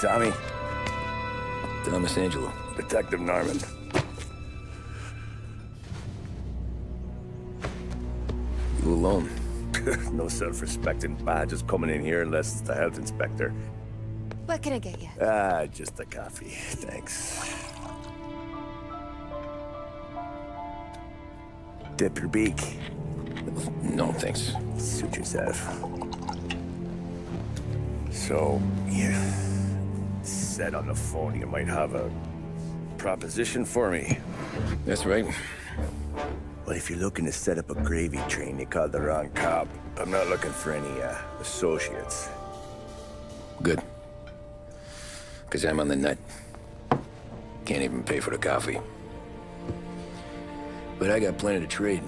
Tommy. Thomas Angelo. Detective Norman. You alone? No self-respecting badges coming in here unless it's the health inspector. What can I get you? Just a coffee. Thanks. Dip your beak. No, thanks. Suit yourself. So, you said on the phone you might have a proposition for me. That's right. Well, if you're looking to set up a gravy train, you called the wrong cop. I'm not looking for any, associates. Good. Because I'm on the nut. Can't even pay for the coffee. But I got plenty to trade.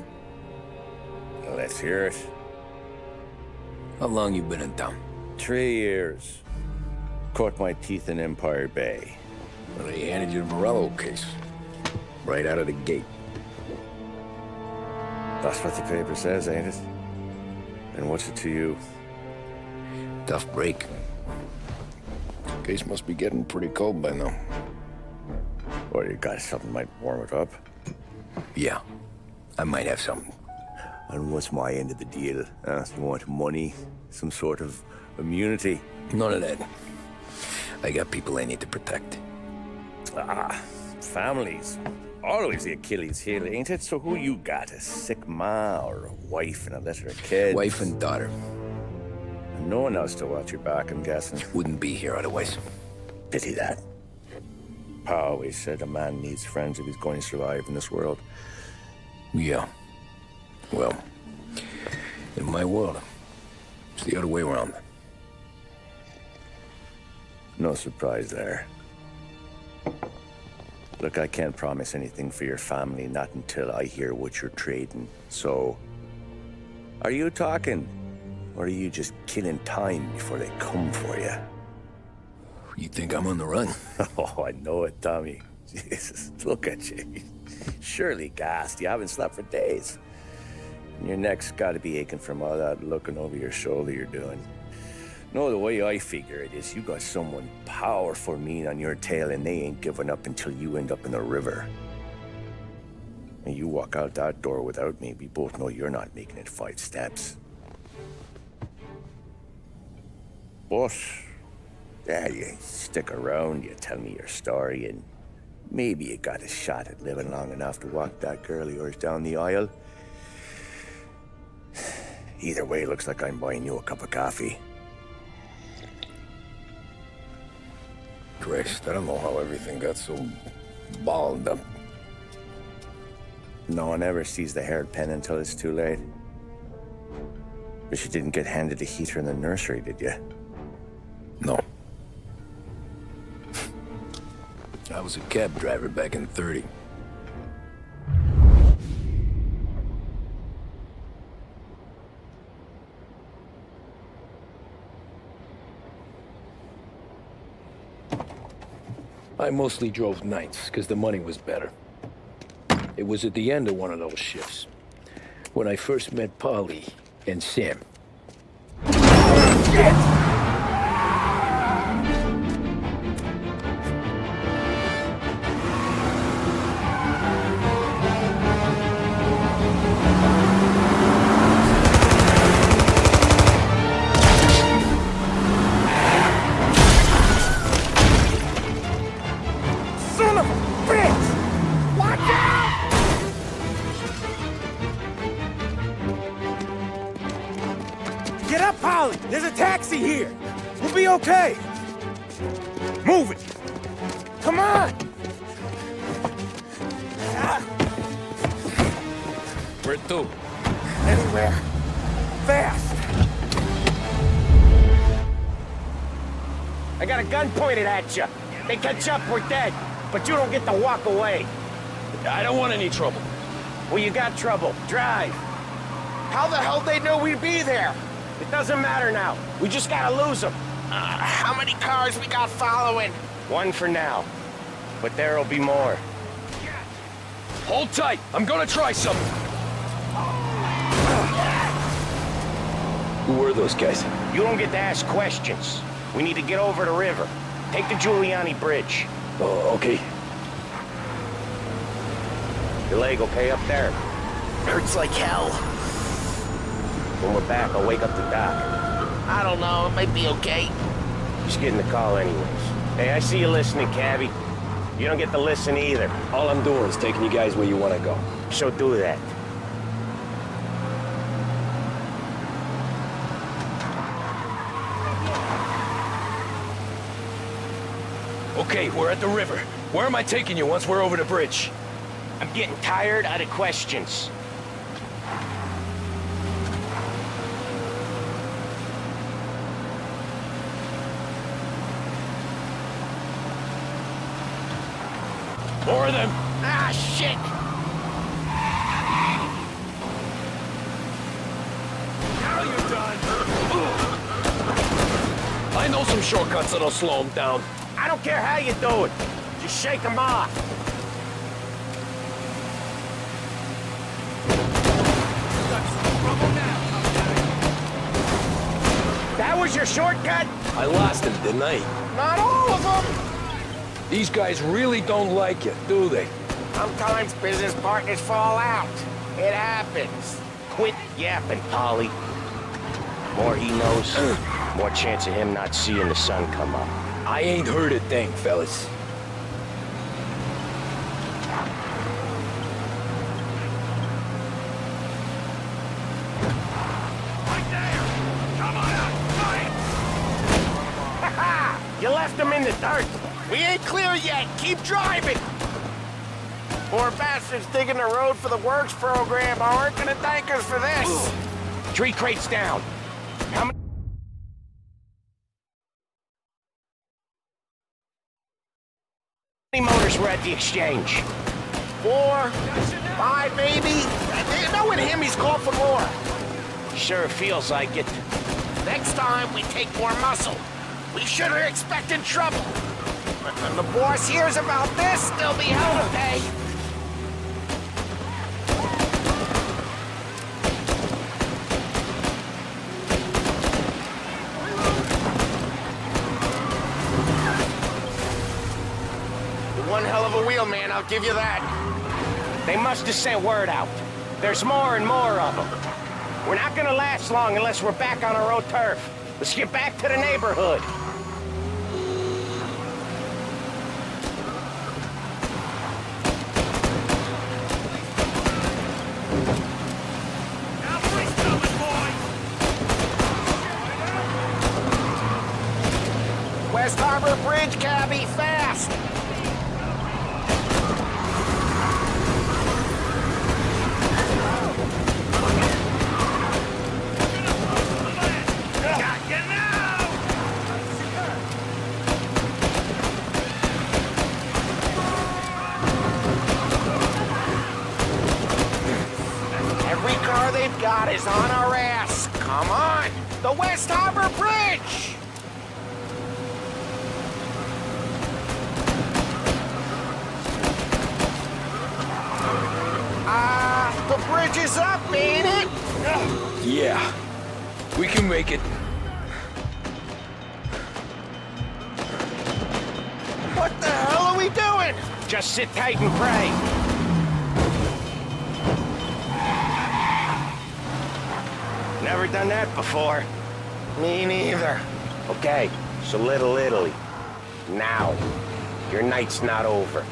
Well, let's hear it. How long you been in town? 3 years. Caught my teeth in Empire Bay. Well, they handed you the Morello case. Right out of the gate. That's what the paper says, ain't it? And what's it to you? Tough break. Case must be getting pretty cold by now. Or you got something might warm it up? Yeah, I might have something. And what's my end of the deal? You want money? Some sort of immunity? None of that. I got people I need to protect. Families. Always the Achilles heel, ain't it? So who you got? A sick ma or a wife and a litter of kids? Wife and daughter. And no one else to watch your back, I'm guessing. Wouldn't be here otherwise. Pity that. Pa always said a man needs friends if he's going to survive in this world. Yeah. Well, in my world, it's the other way around. No surprise there. Look, I can't promise anything for your family, not until I hear what you're trading. So, are you talking? Or are you just killing time before they come for you? You think I'm on the run? Oh, I know it, Tommy. Jesus, look at you. Surely gassed. You haven't slept for days. And your neck's got to be aching from all that looking over your shoulder you're doing. No, the way I figure it is you got someone powerful mean on your tail and they ain't giving up until you end up in the river. And you walk out that door without me, we both know you're not making it 5 steps. But, yeah, you stick around, you tell me your story, and maybe you got a shot at living long enough to walk that girl of yours down the aisle. Either way, looks like I'm buying you a cup of coffee. Christ, I don't know how everything got so balled up. No one ever sees the haired pen until it's too late. But you didn't get handed a heater in the nursery, did you? No. I was a cab driver back in '30. I mostly drove nights, because the money was better. It was at the end of one of those shifts, when I first met Polly and Sam. Son of a bitch! Watch out! Get up, Polly! There's a taxi here! We'll be okay! Move it! Come on! Where to? Anywhere. Fast! I got a gun pointed at you. They catch up, we're dead. But you don't get to walk away. I don't want any trouble. Well, you got trouble. Drive. How the hell they knew we'd be there? It doesn't matter now. We just gotta lose them. How many cars we got following? One for now. But there'll be more. Hold tight. I'm gonna try something. Who were those guys? You don't get to ask questions. We need to get over the river. Take the Giuliani Bridge. Oh, okay. Your leg okay up there? Hurts like hell. When we're back, I'll wake up the doc. I don't know, it might be okay. Just getting the call anyways. Hey, I see you listening, Cabby. You don't get to listen either. All I'm doing is taking you guys where you want to go. So do that. Okay, we're at the river. Where am I taking you once we're over the bridge? I'm getting tired of the questions. More of them. Ah, shit! Now you're done. I know some shortcuts that'll slow them down. I don't care how you do it. Just shake them off. That was your shortcut? I lost him, didn't I? Not all of them! These guys really don't like it, do they? Sometimes business partners fall out. It happens. Quit yapping, Polly. More he knows, more chance of him not seeing the sun come up. I ain't heard a thing, fellas. You left him in the dirt. We ain't clear yet. Keep driving. Poor bastards digging the road for the works program aren't gonna thank us for this. 3 crates down. How many motors were at the exchange? 4, 5 maybe. Knowing him, he's called for more. Sure feels like it. Next time, we take more muscle. We should have expected trouble. But when the boss hears about this, there'll be hell to pay. One hell of a wheel, man, I'll give you that. They must have sent word out. There's more and more of them. We're not gonna last long unless we're back on our own turf. Let's get back to the neighborhood. West Harbor Bridge, cabby, fast! Every car they've got is on our ass. Come on! The West Harbor Bridge! The bridge is up, ain't it? Yeah. We can make it. What the hell are we doing? Just sit tight and pray. Never done that before. Me neither. Okay, so Little Italy. Now. Your night's not over.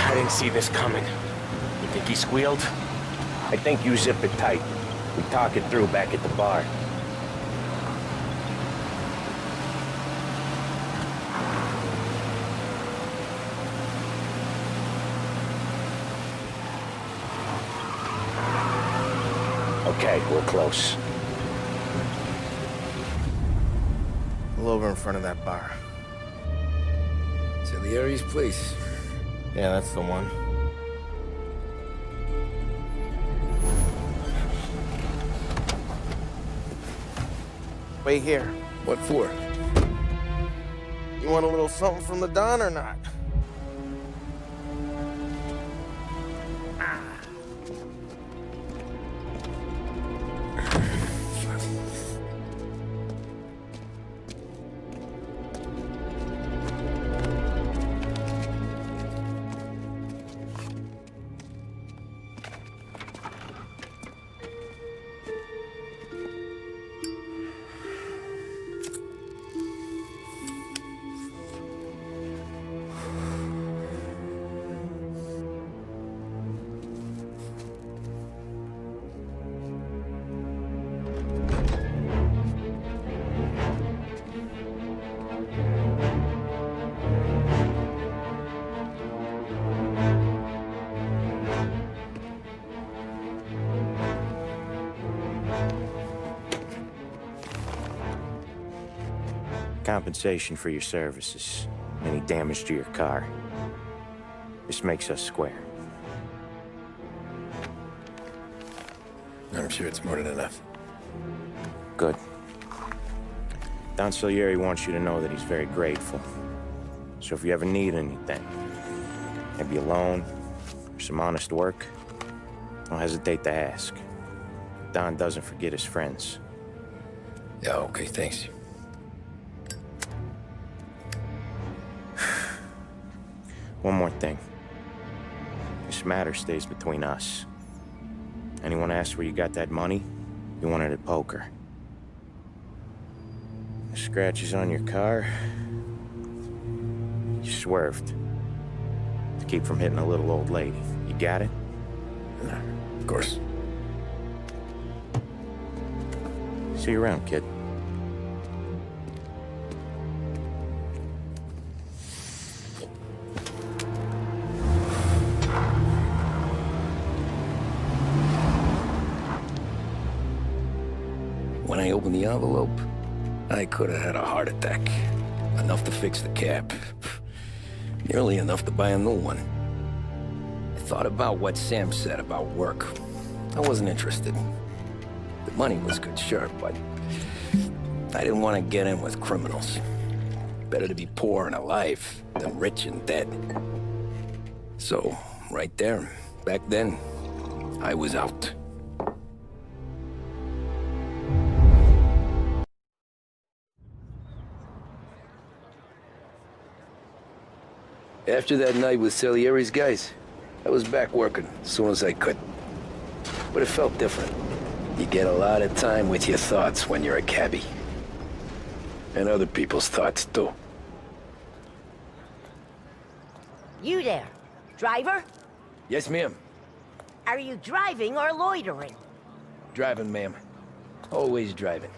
I didn't see this coming. You think he squealed? I think you zip it tight. We talk it through back at the bar. Okay, we're close. Pull over in front of that bar. Salieri's place. Yeah, that's the one. Wait here. What for? You want a little something from the Don or not? Compensation for your services. Any damage to your car. This makes us square. I'm sure it's more than enough. Good. Don Salieri wants you to know that he's very grateful. So if you ever need anything, maybe a loan, or some honest work, don't hesitate to ask. Don doesn't forget his friends. Yeah, okay, thanks. One more thing. This matter stays between us. Anyone asks where you got that money, you won it at poker. The scratches on your car, you swerved. To keep from hitting a little old lady. You got it? Of course. See you around, kid. When I opened the envelope, I could have had a heart attack. Enough to fix the cab. Nearly enough to buy a new one. I thought about what Sam said about work. I wasn't interested. The money was good, sure, but I didn't want to get in with criminals. Better to be poor and alive than rich and dead. So, right there, back then, I was out. After that night with Salieri's guys, I was back working as soon as I could. But it felt different. You get a lot of time with your thoughts when you're a cabbie. And other people's thoughts, too. You there, driver? Yes, ma'am. Are you driving or loitering? Driving, ma'am. Always driving.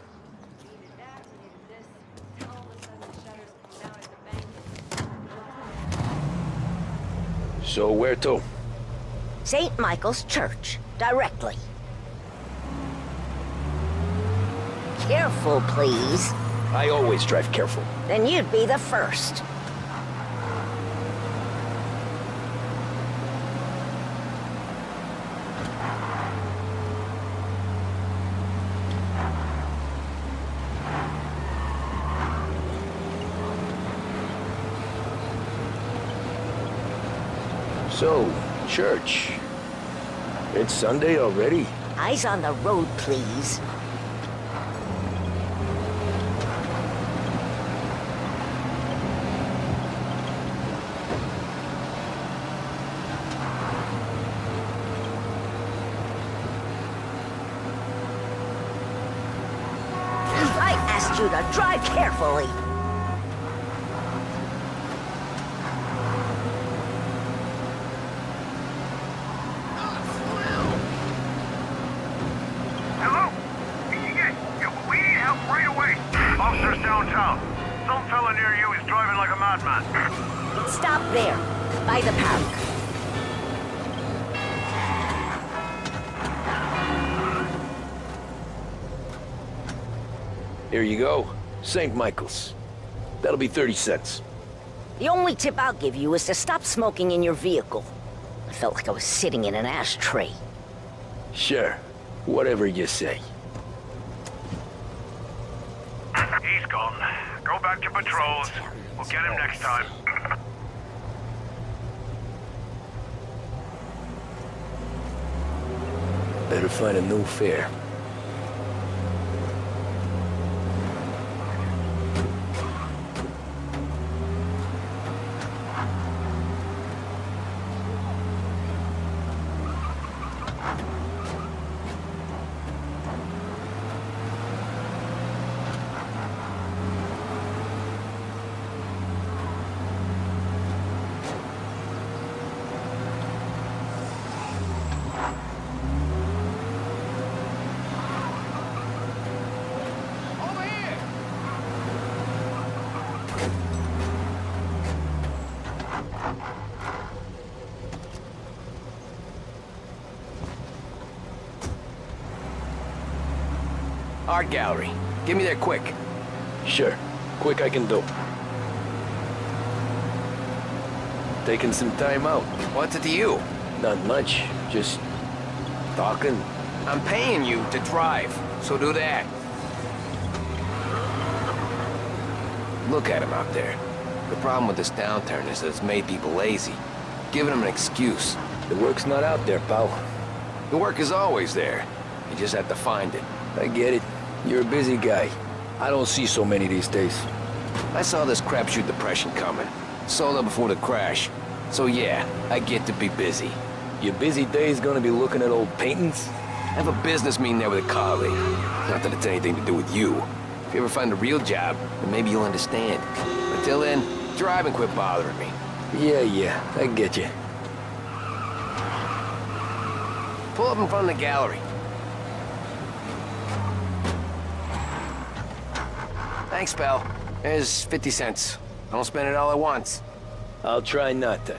So where to? St. Michael's Church, directly. Careful, please. I always drive careful. Then you'd be the first. So, church. It's Sunday already? Eyes on the road, please. I asked you to drive carefully. Hello? We need help right away. Officers downtown. Some fella near you is driving like a madman. Stop there, by the park. Here you go. St. Michael's. That'll be 30 cents. The only tip I'll give you is to stop smoking in your vehicle. I felt like I was sitting in an ashtray. Sure. Whatever you say. He's gone. Go back to patrols. We'll get him next time. Better find a new fare. Art gallery. Give me there quick. Sure. Quick I can do. Taking some time out. What's it to you? Not much. Just talking. I'm paying you to drive, so do that. Look at him out there. The problem with this downturn is that it's made people lazy. Giving them an excuse. The work's not out there, pal. The work is always there. You just have to find it. I get it. You're a busy guy. I don't see so many these days. I saw this crapshoot depression coming. Sold up before the crash. So yeah, I get to be busy. Your busy day's gonna be looking at old paintings? I have a business meeting there with a colleague. Not that it's anything to do with you. If you ever find a real job, then maybe you'll understand. Until then, drive and quit bothering me. Yeah, I get you. Pull up in front of the gallery. Thanks, pal. There's 50 cents. I don't spend it all at once. I'll try not to.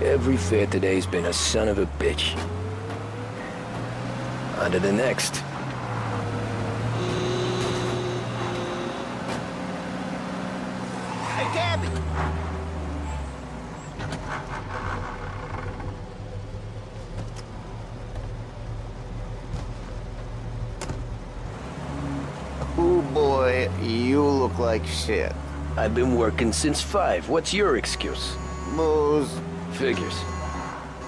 Every fare today's been a son of a bitch. On to the next. Hey, Gabby! Ooh boy, you look like shit. I've been working since 5. What's your excuse? Booze. Figures.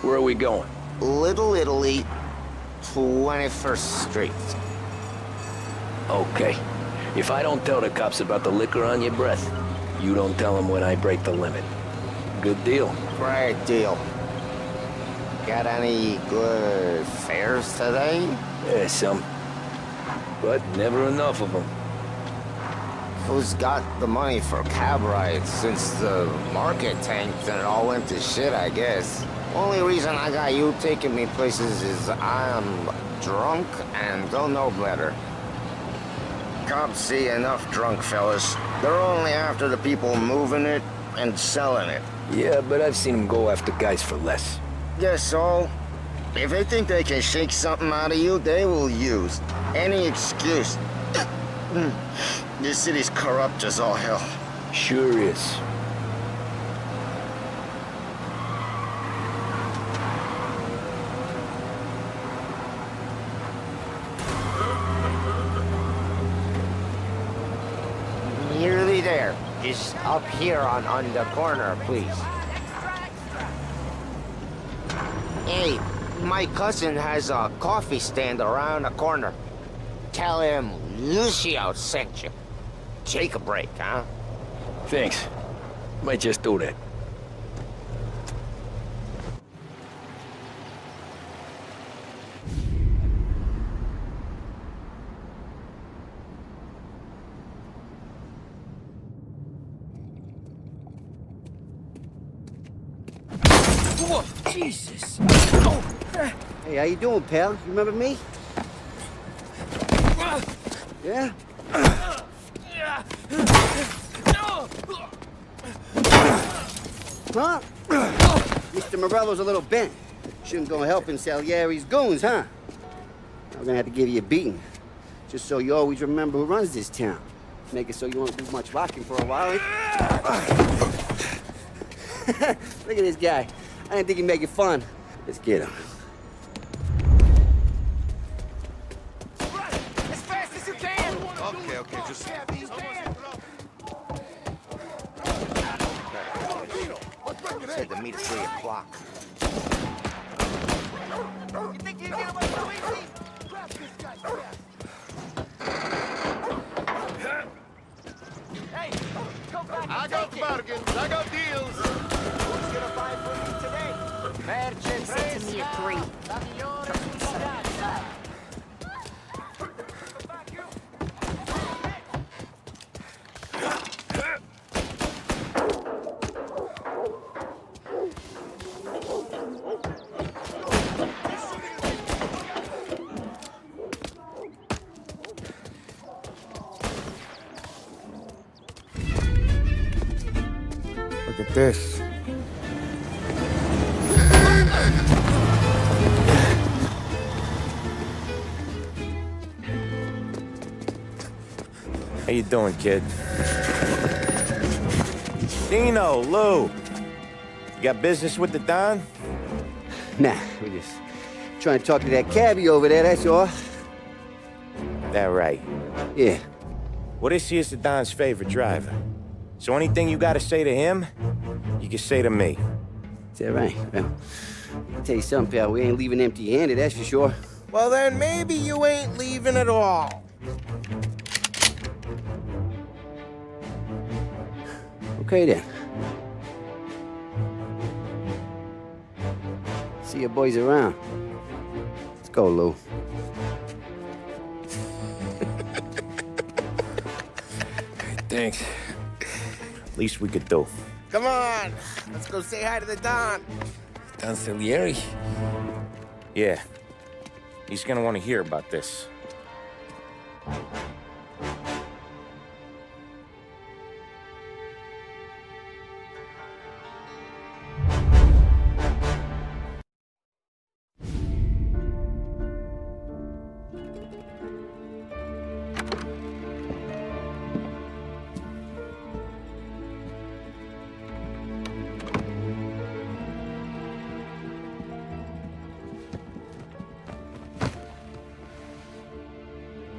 Where are we going? Little Italy, 21st Street. Okay. If I don't tell the cops about the liquor on your breath, you don't tell them when I break the limit. Good deal. Great deal. Got any good fares today? Yeah, some. But never enough of them. Who's got the money for cab rides since the market tanked and it all went to shit, I guess? Only reason I got you taking me places is I'm drunk and don't know better. Cops see enough drunk fellas. They're only after the people moving it and selling it. Yeah, but I've seen them go after guys for less. Guess so. If they think they can shake something out of you, they will use any excuse. This city's corrupt as all hell. Sure is. Nearly there. Just up here on the corner, please. Hey, my cousin has a coffee stand around the corner. Tell him Lucio sent you. Take a break, huh? Thanks. Might just do that. Whoa, Jesus! Hey, how you doing, pal? You remember me? Yeah? Huh? Mr. Morello's a little bent. Shouldn't go helping Salieri's goons, huh? I'm gonna have to give you a beating. Just so you always remember who runs this town. Make it so you won't do much rocking for a while. Look at this guy. I didn't think he'd make it fun. Let's get him. As fast as you can! Okay, just... Said to meet at 3 o'clock. You think you can get away so easy? Grab this guy's fast! Hey, come back and take it! bargains, I got deals! Who's gonna buy from me today? Merchant said to me at 3. Look at this. How you doing, kid? Dino, Lou. You got business with the Don? Nah, we just trying to talk to that cabbie over there, that's all. That right. Yeah. Well, this here's the Don's favorite driver. So anything you gotta say to him, you can say to me. Is that right? Well, I'll tell you something, pal. We ain't leaving empty-handed, that's for sure. Well, then maybe you ain't leaving at all. Okay, then. See your boys around. Let's go, Lou. Thanks. Least we could do. Come on, let's go say hi to the Don. Don Salieri? Yeah. He's gonna want to hear about this.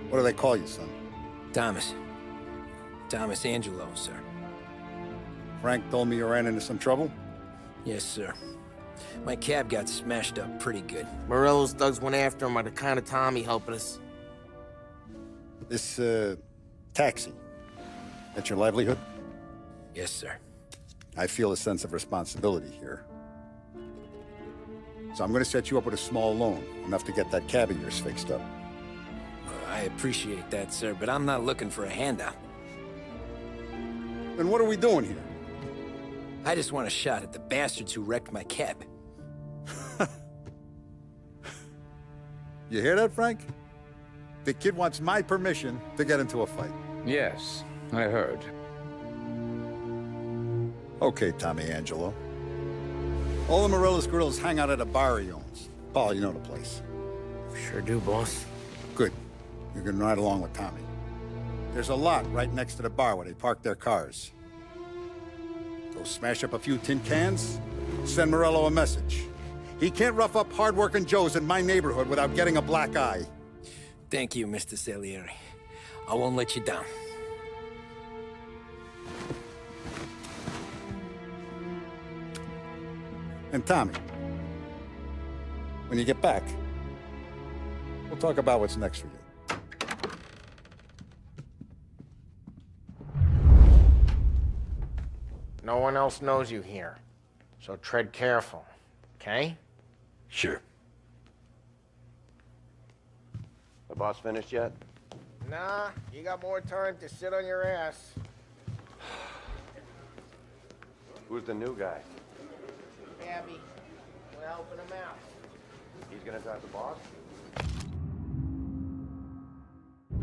What do they call you, son? Thomas. Thomas Angelo, sir. Frank told me you ran into some trouble? Yes, sir. My cab got smashed up pretty good. Morello's thugs went after him by the kind of Tommy helping us. This, taxi, that's your livelihood? Yes, sir. I feel a sense of responsibility here. So I'm gonna set you up with a small loan, enough to get that cab of yours fixed up. I appreciate that, sir, but I'm not looking for a handout. Then what are we doing here? I just want a shot at the bastards who wrecked my cab. You hear that, Frank? The kid wants my permission to get into a fight. Yes, I heard. Okay, Tommy Angelo. All the Morello's girls hang out at a bar he owns. Paul, you know the place. Sure do, boss. Good. You can ride along with Tommy. There's a lot right next to the bar where they park their cars. Go smash up a few tin cans, send Morello a message. He can't rough up hard-working Joes in my neighborhood without getting a black eye. Thank you, Mr. Salieri. I won't let you down. And Tommy, when you get back, we'll talk about what's next for you. No one else knows you here, so tread careful, okay? Sure. The boss finished yet? Nah, you got more time to sit on your ass. Who's the new guy? Abby, we're helping him out. He's gonna drive the boss?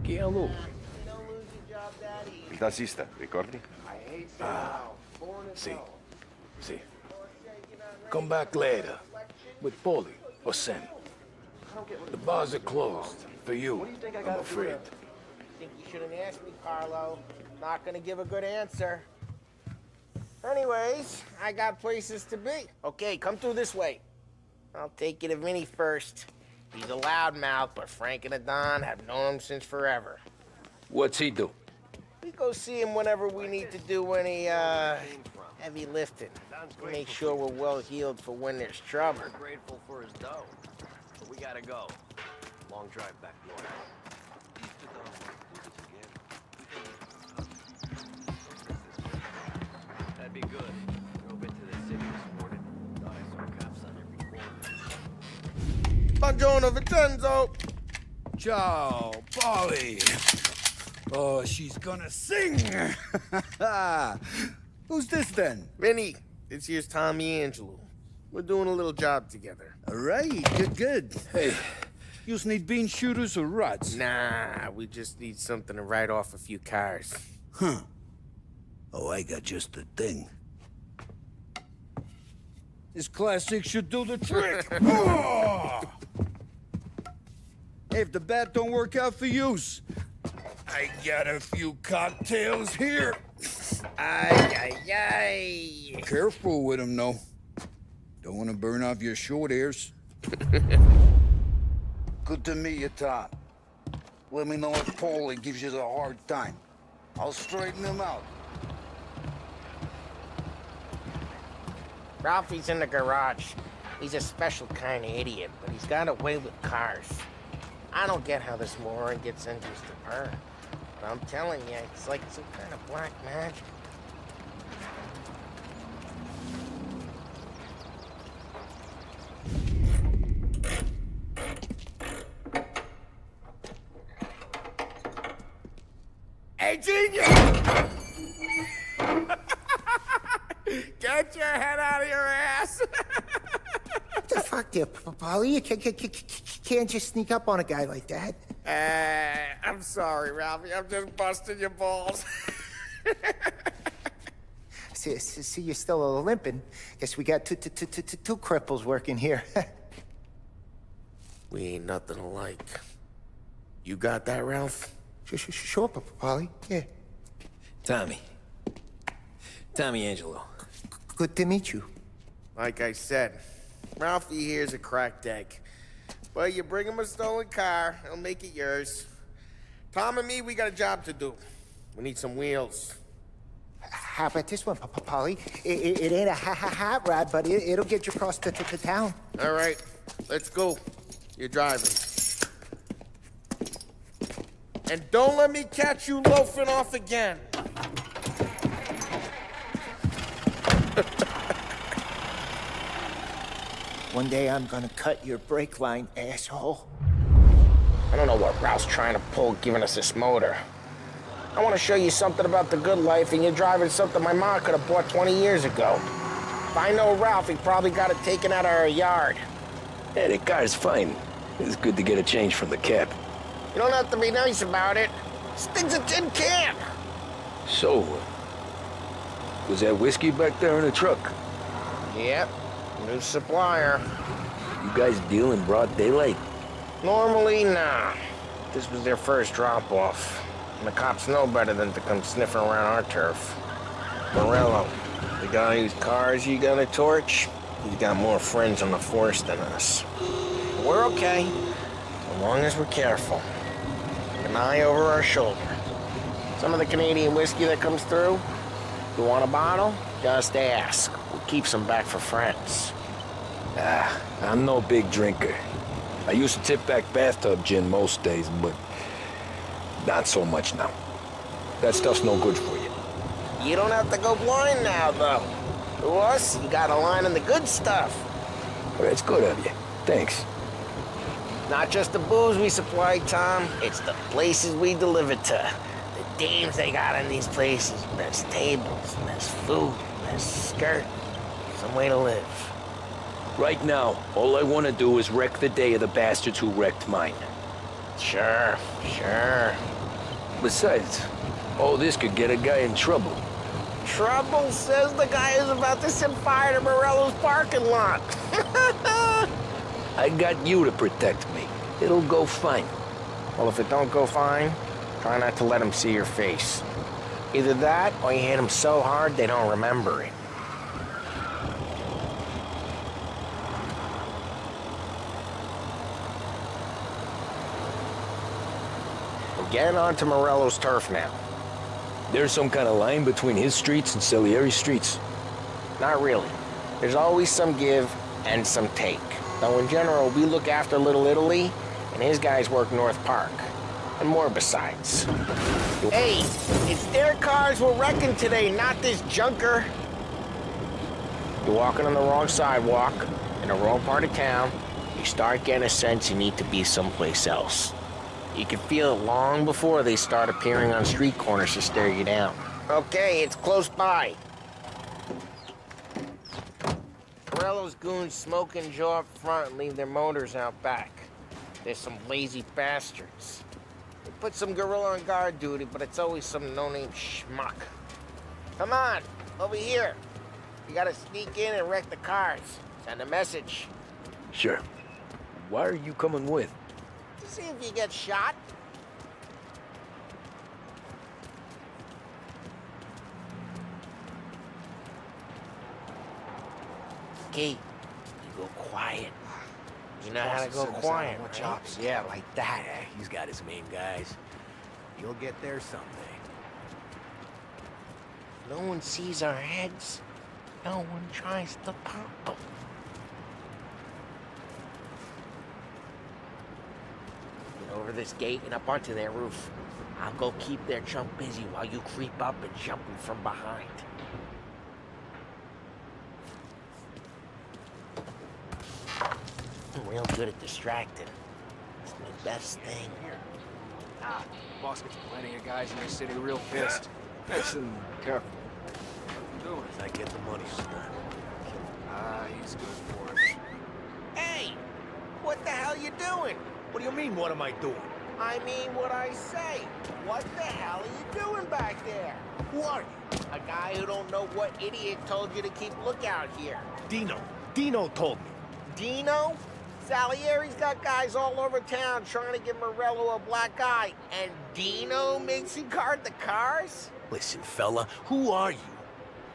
Chi è lui? You don't lose your job that easy. Il tassista, ricordi? I hate that. Born as Sì. hell. Sì. Come back later. With Paulie or Sam. The bars are closed. For you, I'm afraid. Think you shouldn't ask me, Carlo. Not gonna give a good answer. Anyways, I got places to be. Okay, come through this way. I'll take you to Vinny first. He's a loudmouth, but Frank and the Don have known him since forever. What's he do? We go see him whenever we need to do any, heavy lifting. Make sure we're well healed for when there's trouble. We're grateful for his dough, but we gotta go. Long drive back north. That'd be good. Drove into the city this morning. Thought I saw cops on every corner. Buongiorno, Vincenzo! Ciao, Polly. Oh, she's gonna sing. Who's this then? Vinny, this here's Tommy Angelo. We're doing a little job together. All right, good. Hey, you need bean shooters or rods? Nah, we just need something to write off a few cars. Huh. Oh, I got just the thing. This classic should do the trick. Oh! Hey, if the bat don't work out for use, I got a few cocktails here. Ay, ay, ay. Careful with them, though. Don't want to burn off your short hairs. Good to meet you, Tom. Let me know if Paulie gives you a hard time. I'll straighten him out. Ralphie's in the garage. He's a special kind of idiot, but he's got a way with cars. I don't get how this moron gets induced to burn. But I'm telling you, it's like some kind of black magic. Hey, genius! Get your head out of your ass! What the fuck there, Paulie? You can't just sneak up on a guy like that. I'm sorry, Ralphie. I'm just busting your balls. See, you're still limping. Guess we got two cripples working here. We ain't nothing alike. You got that, Ralph? Sure, Paulie. Yeah. Tommy. Tommy Angelo. Good to meet you. Like I said, Ralphie here's a cracked egg. But you bring him a stolen car, he'll make it yours. Tom and me, we got a job to do. We need some wheels. How about this one, Paulie? It ain't a hot rod, but it'll get you across to town. All right, let's go. You're driving. And don't let me catch you loafing off again. One day I'm gonna cut your brake line, asshole. I don't know what Ralph's trying to pull giving us this motor. I want to show you something about the good life, and you're driving something my mom could have bought 20 years ago. If I know Ralph, he probably got it taken out of our yard. Yeah, the car's fine. It's good to get a change from the cab. You don't have to be nice about it. This thing's a tin can. So, was that whiskey back there in the truck? Yep, new supplier. You guys deal in broad daylight? Normally, nah. This was their first drop-off. And the cops know better than to come sniffing around our turf. Morello, the guy whose cars you got a torch, he's got more friends on the force than us. We're okay, as long as we're careful. An eye over our shoulder. Some of the Canadian whiskey that comes through, you want a bottle? Just ask. We'll keep some back for friends. I'm no big drinker. I used to tip back bathtub gin most days, but not so much now. That stuff's no good for you. You don't have to go blind now, though. To us, you got a line on the good stuff. Well, it's good of you. Thanks. Not just the booze we supply, Tom. It's the places we deliver to. The dames they got in these places. Best tables, best food, best skirt. Some way to live. Right now, all I want to do is wreck the day of the bastards who wrecked mine. Sure. Besides, all this could get a guy in trouble. Trouble, says the guy who's about to set fire to Morello's parking lot. I got you to protect me. It'll go fine. Well, if it don't go fine, try not to let them see your face. Either that, or you hit them so hard they don't remember it. We're getting onto Morello's turf now. There's some kind of line between his streets and Salieri's streets? Not really. There's always some give and some take. Though in general, we look after Little Italy, and his guys work North Park. And more besides. Hey, it's their cars we're wrecking today, not this junker. You're walking on the wrong sidewalk, in the wrong part of town. You start getting a sense you need to be someplace else. You can feel it long before they start appearing on street corners to stare you down. Okay, it's close by. Morello's goons smoke and jaw up front and leave their motors out back. There's some lazy bastards. They put some gorilla on guard duty, but it's always some no-name schmuck. Come on, over here. You gotta sneak in and wreck the cars. Send a message. Sure. Why are you coming with? To see if you get shot. Key, you go quiet. You know how to go quiet, right? Chops. Yeah, like that. Yeah, he's got his main guys. You'll get there someday. No one sees our heads. No one tries to pop them. Get over this gate and up onto their roof. I'll go keep their chump busy while you creep up and jump him from behind. I'm real good at distracting. It's my best thing. Boss gets plenty of guys in the city real pissed. Listen, careful. What I'm doing is I get the money spent. He's good for it. Hey! What the hell you doing? What do you mean, what am I doing? I mean what I say. What the hell are you doing back there? Who are you? A guy who don't know what idiot told you to keep lookout here. Dino. Dino told me. Dino? Salieri's got guys all over town trying to give Morello a black eye, and Dino makes you guard the cars? Listen, fella, who are you?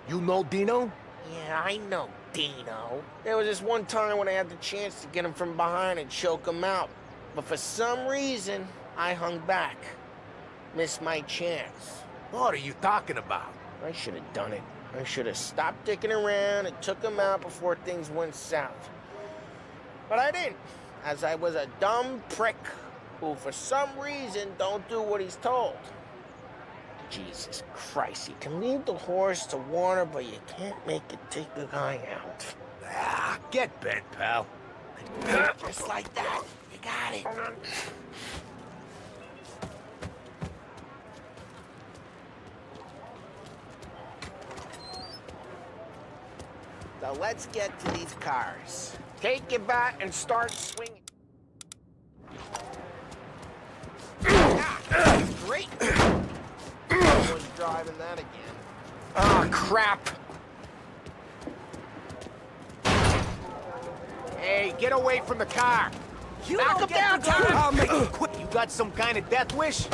You know Dino? Yeah, I know Dino. There was this one time when I had the chance to get him from behind and choke him out. But for some reason, I hung back. Missed my chance. What are you talking about? I should have done it. I should have stopped dicking around and took him out before things went south. But I didn't, as I was a dumb prick who for some reason don't do what he's told. Jesus Christ, you can lead the horse to water, but you can't make it take the guy out. Ah, get bent, pal. Just like that. You got it. So let's get to these cars. Take your bat and start swinging. Great. Someone's driving that again. Oh, crap. Hey, get away from the car. You Knock him down, Tom. I'll make you quit. You got some kind of death wish?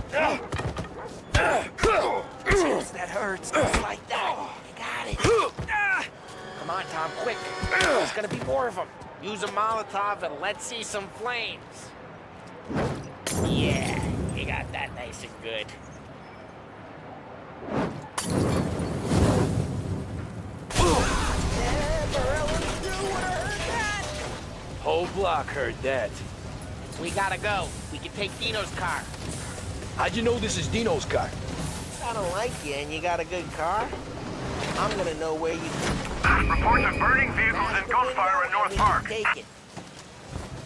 Jeez, that hurts. Just like that. You got it. Come on, Tom, quick. There's gonna be more of them. Use a Molotov and let's see some flames. Yeah, you got that nice and good. Whole block heard that. We gotta go. We can take Dino's car. How'd you know this is Dino's car? I don't like you and you got a good car. I'm gonna know where you... Reports of burning vehicles and gunfire in North Park. Take it.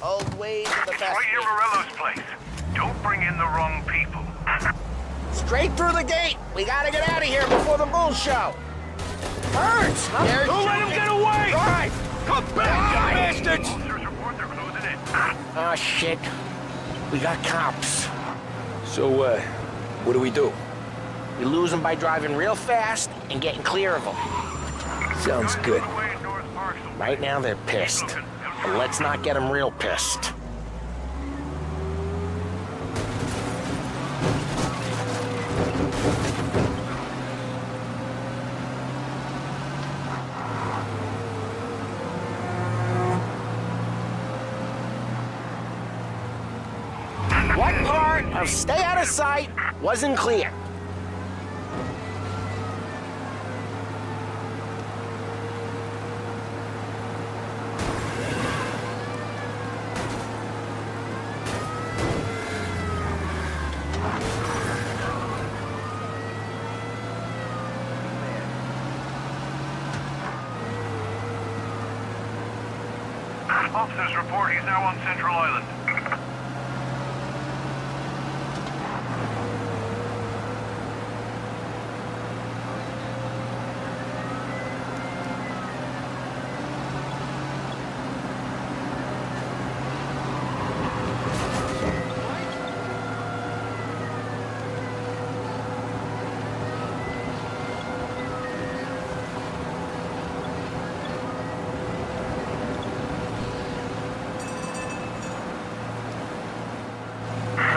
Old ways are the It's best right near ways. Morello's place. Don't bring in the wrong people. Straight through the gate. We gotta get out of here before the bulls show. Hurts! Don't let him get away! Drive! Come back, you bastards! Officers report they're closing in. Oh, shit. We got cops. So, what do we do? We lose them by driving real fast and getting clear of them. Sounds good. Right now, they're pissed. But let's not get them real pissed. What part of stay out of sight wasn't clear? Officers report he's now on Central Island.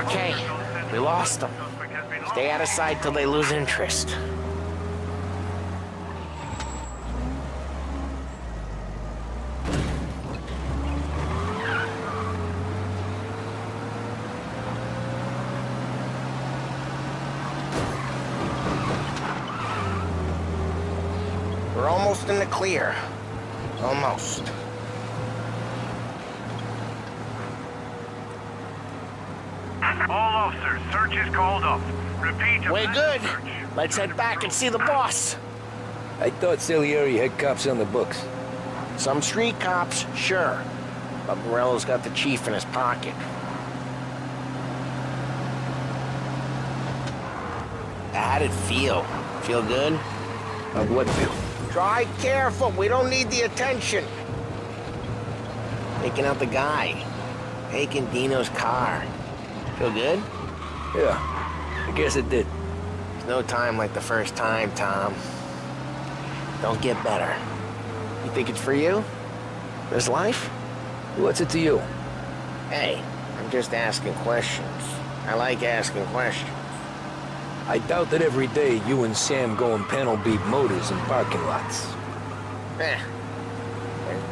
Okay, we lost them. Stay out of sight till they lose interest. We're almost in the clear. Almost. All officers, search is called up. Repeat. We're good. Let's head back and see the boss. I thought Salieri had cops on the books. Some street cops, sure. But Morello's got the chief in his pocket. How'd it feel? Feel good? Of what feel? Drive careful, we don't need the attention. Taking out the guy. Taking Dino's car. Feel good? Yeah, I guess it did. There's no time like the first time, Tom. Don't get better. You think it's for you? This life? What's it to you? Hey, I'm just asking questions. I like asking questions. I doubt that every day you and Sam go and panel beat motors in parking lots. There's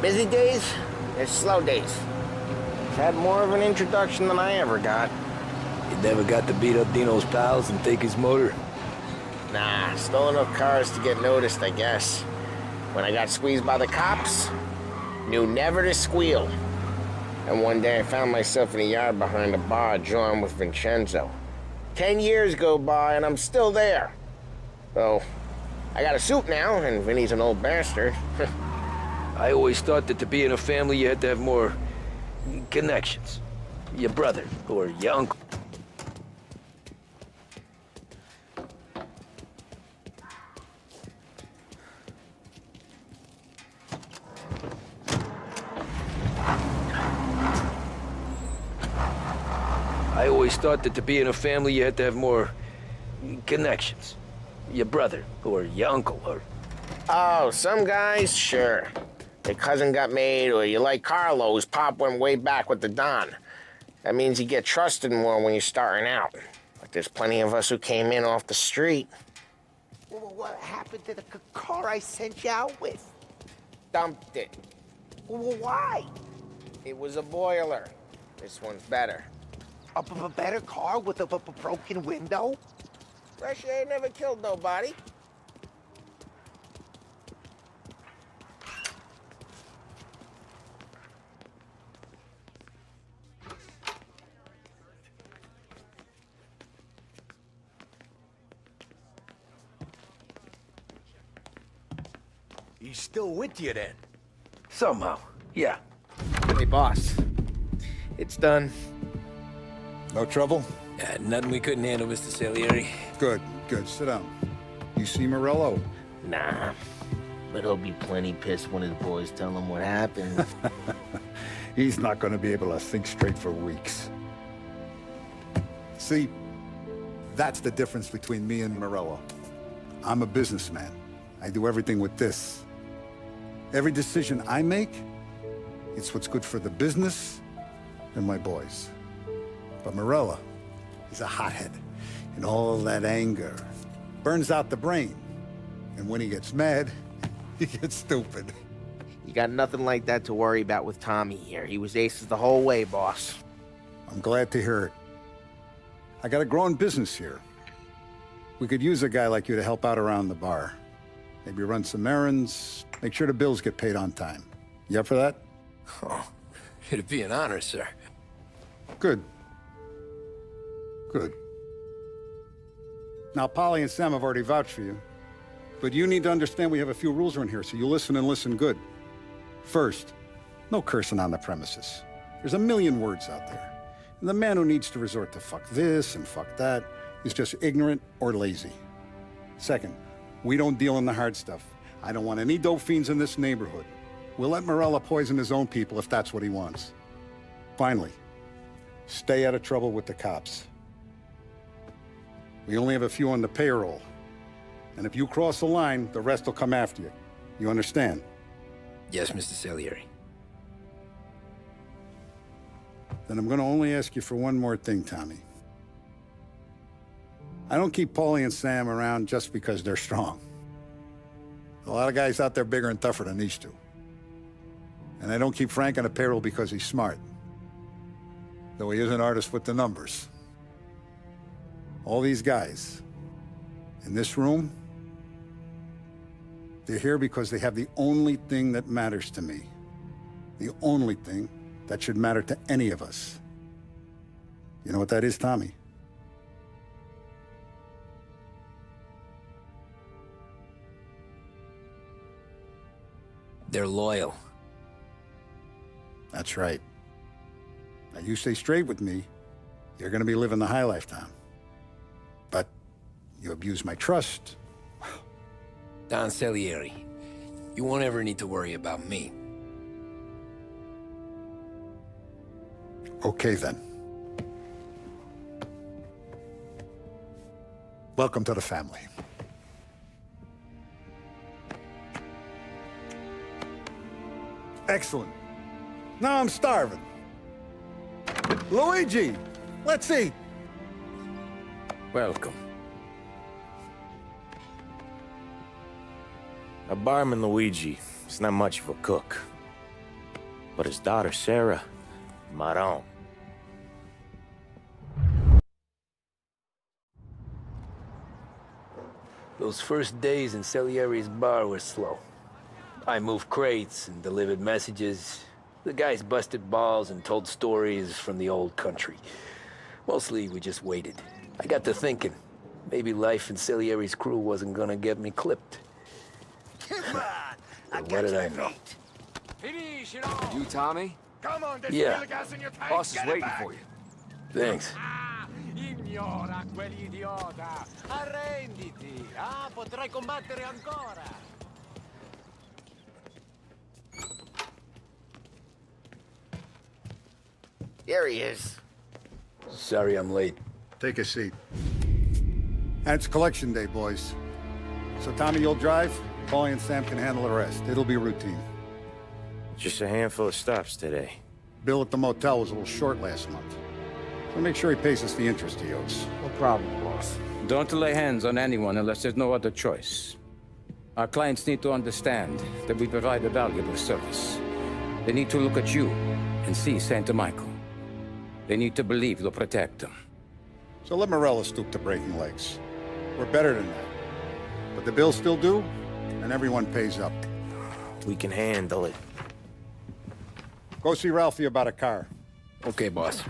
busy days, there's slow days. I've had more of an introduction than I ever got. You never got to beat up Dino's pals and take his motor? Nah, stole enough cars to get noticed, I guess. When I got squeezed by the cops, knew never to squeal. And one day I found myself in a yard behind a bar drawing with Vincenzo. 10 years go by and I'm still there. So, I got a suit now, and Vinny's an old bastard. I always thought that to be in a family you had to have more connections. Your brother or your uncle. I always thought that to be in a family you had to have more connections. Your brother or your uncle or... Oh, some guys, sure. Their cousin got made, or you like Carlos, Pop went way back with the Don. That means you get trusted more when you're starting out. But there's plenty of us who came in off the street. What happened to the car I sent you out with? Dumped it. Why? It was a boiler. This one's better. A better car with a broken window? Fresh air never killed nobody. He's still with you then? Somehow, yeah. Hey, boss. It's done. No trouble? Yeah, nothing we couldn't handle, Mr. Salieri. Good, good. Sit down. You see Morello? Nah, but he'll be plenty pissed when his boys tell him what happened. He's not going to be able to think straight for weeks. See, that's the difference between me and Morello. I'm a businessman. I do everything with this. Every decision I make, it's what's good for the business and my boys. But Morello, he's a hothead. And all that anger burns out the brain. And when he gets mad, he gets stupid. You got nothing like that to worry about with Tommy here. He was aces the whole way, boss. I'm glad to hear it. I got a growing business here. We could use a guy like you to help out around the bar. Maybe run some errands, make sure the bills get paid on time. You up for that? Oh, it'd be an honor, sir. Good. Good. Now, Polly and Sam have already vouched for you. But you need to understand we have a few rules around here, so you listen and listen good. First, no cursing on the premises. There's a million words out there. And the man who needs to resort to fuck this and fuck that is just ignorant or lazy. Second, we don't deal in the hard stuff. I don't want any dope fiends in this neighborhood. We'll let Morello poison his own people if that's what he wants. Finally, stay out of trouble with the cops. We only have a few on the payroll. And if you cross the line, the rest will come after you. You understand? Yes, Mr. Salieri. Then I'm gonna only ask you for one more thing, Tommy. I don't keep Paulie and Sam around just because they're strong. A lot of guys out there bigger and tougher than these two. And I don't keep Frank on the payroll because he's smart. Though he is an artist with the numbers. All these guys in this room, They're here because they have the only thing that matters to me. The only thing that should matter to any of us. You know what that is, Tommy? They're loyal. That's right. Now, you stay straight with me, you're gonna be living the high life, Tom. But you abuse my trust. Don Salieri, you won't ever need to worry about me. Okay, then. Welcome to the family. Excellent. Now I'm starving. Luigi, let's eat. Welcome. A barman Luigi is not much of a cook. But his daughter Sarah, Maron. Those first days in Salieri's bar were slow. I moved crates and delivered messages. The guys busted balls and told stories from the old country. Mostly, we just waited. I got to thinking, maybe life in Salieri's crew wasn't gonna get me clipped. But what did I know? You, Tommy? Come on, there's Yeah. still gas in your tank. Boss is Get it waiting back. for you. Thanks. Ignora quell'idiota. Arrenditi. Potrai combattere ancora. Here he is. Sorry I'm late. Take a seat. And it's collection day, boys. So Tommy, you'll drive. Paulie and Sam can handle the rest. It'll be routine. Just a handful of stops today. Bill at the motel was a little short last month. So make sure he pays us the interest he owes. No problem, boss. Don't lay hands on anyone unless there's no other choice. Our clients need to understand that we provide a valuable service. They need to look at you and see Santa Michael. They need to believe you'll protect them. So let Morello stoop to breaking legs. We're better than that. But the bills still due, and everyone pays up. We can handle it. Go see Ralphie about a car. Okay, boss.